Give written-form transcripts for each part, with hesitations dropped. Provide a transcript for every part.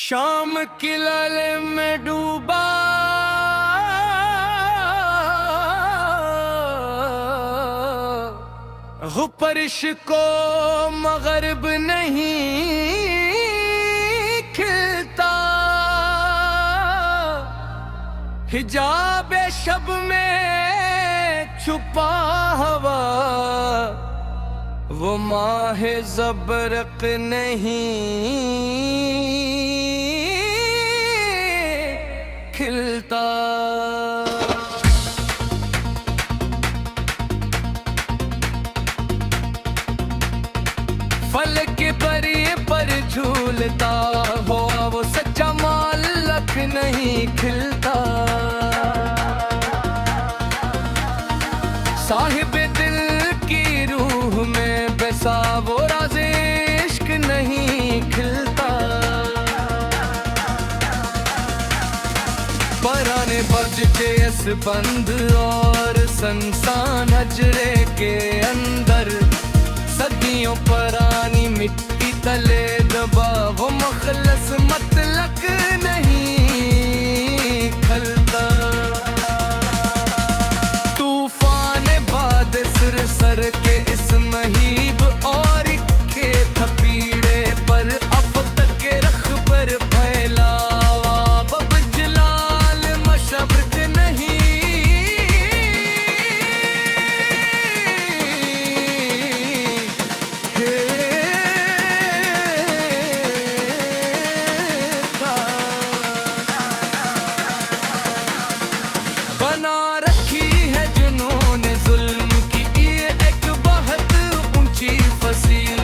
शाम की लाले में डूबा हो परिश को मगरिब नहीं खिलता। हिजाब शब में छुपा हवा वो माह ज़बरक़ नहीं खिलता। फलक परी पर झूलता हो वो सच्चा मालक नहीं खिलता। साहिब दिल की रूह में बसा वो राज़ इश्क नहीं खिलता। पराने बज के इस बंद और संसान हजरे के अंदर सदियों परानी मिट्टी तले दबा वो मखलस मतलक नहीं खलता। तूफान बाद सिर सर के इस महीब और के थपीड़े पर अब तक रख पर फैलावा बब जलाल मशब्क नहीं बना रखी है जुनून जुल्म की ये एक बहुत ऊंची फसील।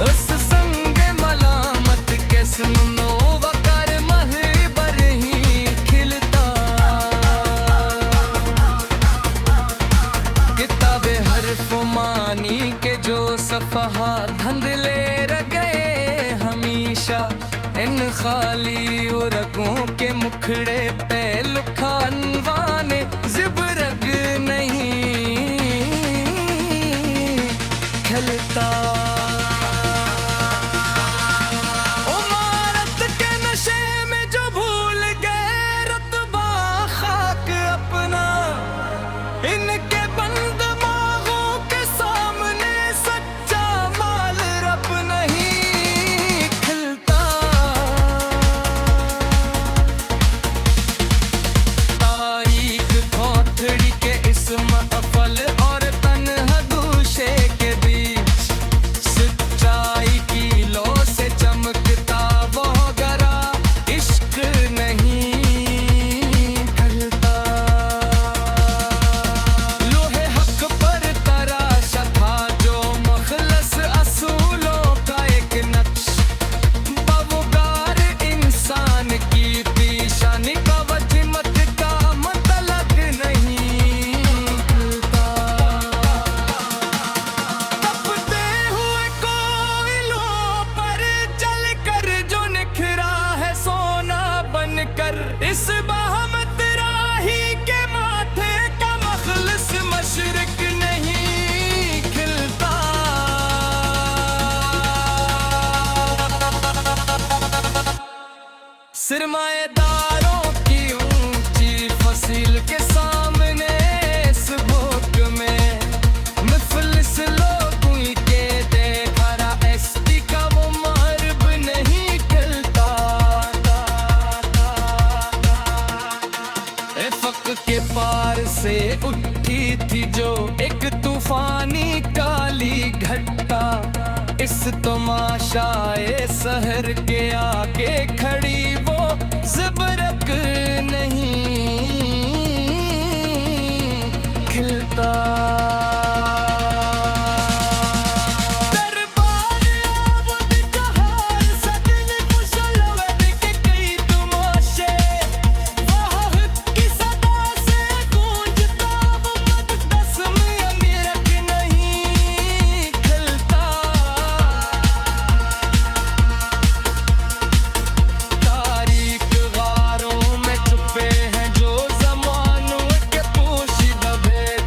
उस संग मलामत के सुनो वकार महबर ही खिलता। किताबे हर्फ मानी के जो सफ़हा धंधले रह गए हमेशा इन खाली रगों के मुखड़े पे लुखा अनवाने ज़िबरग नहीं खिलता। उमारत के नशे में जो भूल गए रुतबा खाक अपना इनके बंद मांगों के सामने सच्चा माल रब नहीं खिलता। तारीख खोथड़ी के इस महफल और तन्हा दूशे के बीच सच्चाई की लो से चमकता वो गरा इश्क नहीं खलता। लोहे हक पर तराशा था जो मखलस असूलों का एक नक्श बावगार इंसान की पेशानी का वजमत का मतलब नहीं खलता। तपते हुए कोयलों पर जल कर जो निखरा है सोना बनकर इस बहमत राही के माथे का मखलस मशरिक नहीं खिलता। सरमाएदारों की ऊंची फसील के सामने इस भोग में मुफलिस लोगों के देखा एसटी का वो मर्ब नहीं खिलता। इफ़क़ के पार से उठी थी जो एक तूफानी काली घट्टा इस तमाशाए सहर के आगे खड़ी वो ज़बरक़ नहीं खिलता। दरबार आबद का हाल सदिन कुशल वद के कई तमाशे वाह की सदा से गूंजता वो मक़दस में अमीरक नहीं खिलता। तारीख गारों में छुपे हैं जो ज़मानों के पोशीदा भेद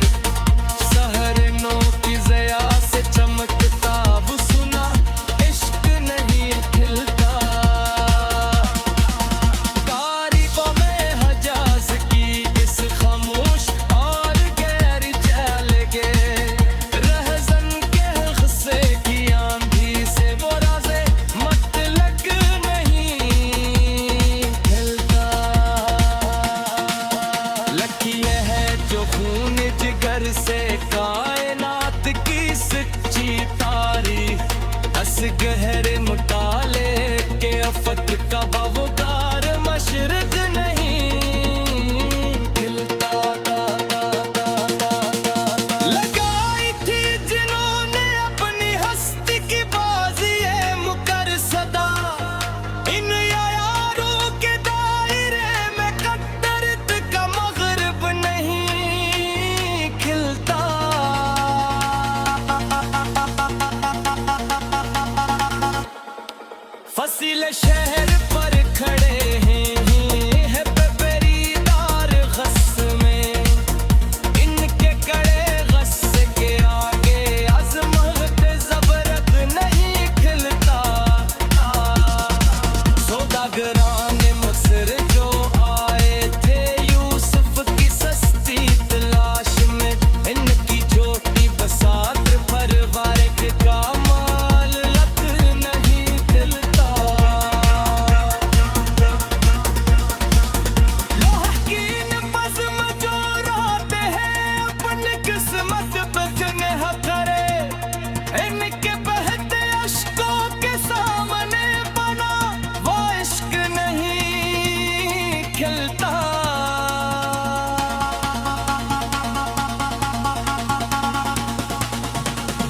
खिलता।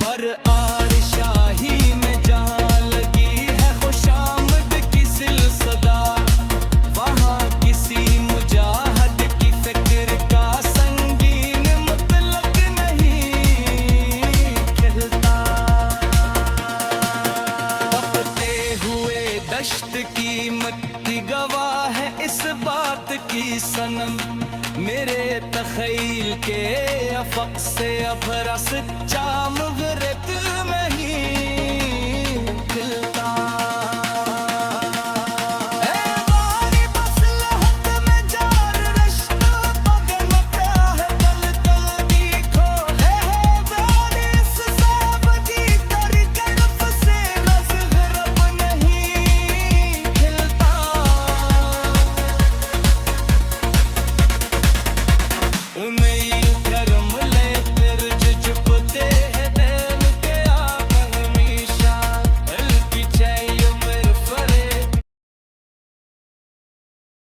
पर आर शाही में जहाँ लगी है खुशामद की सिलसिला, वहाँ किसी मुजाहिद की फिक्र का संगीन मुतलक नहीं खिलता। तपते हुए दश्त की मिट्टी गवाह है इस बात की सनम, मेरे तख़य्युल के अफ़क़ से अब रस चाम